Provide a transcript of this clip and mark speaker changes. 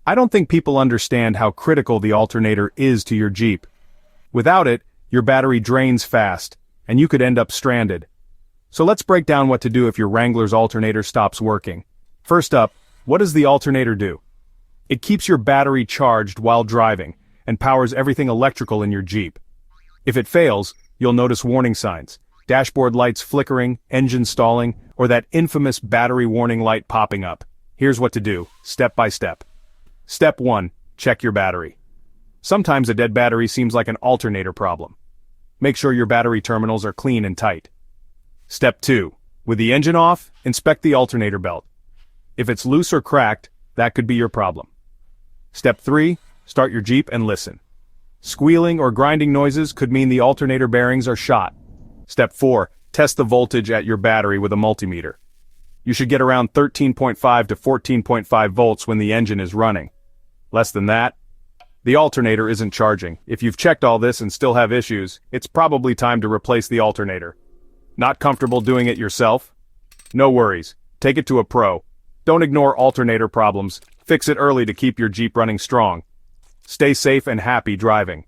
Speaker 1: I don't think people understand how critical the alternator is to your Jeep. Without it, your battery drains fast, and you could end up stranded. So let's break down what to do if your Wrangler's alternator stops working. First up, what does the alternator do? It keeps your battery charged while driving, and powers everything electrical in your Jeep. If it fails, you'll notice warning signs, dashboard lights flickering, engine stalling, or that infamous battery warning light popping up. Here's what to do, step by step. Step 1. Check your battery. Sometimes a dead battery seems like an alternator problem. Make sure your battery terminals are clean and tight. Step 2. With the engine off, inspect the alternator belt. If it's loose or cracked, that could be your problem. Step 3. Start your Jeep and listen. Squealing or grinding noises could mean the alternator bearings are shot. Step 4. Test the voltage at your battery with a multimeter. You should get around 13.5 to 14.5 volts when the engine is running. Less than that, the alternator isn't charging. If you've checked all this and still have issues, it's probably time to replace the alternator. Not comfortable doing it yourself? No worries. Take it to a pro. Don't ignore alternator problems. Fix it early to keep your Jeep running strong. Stay safe and happy driving.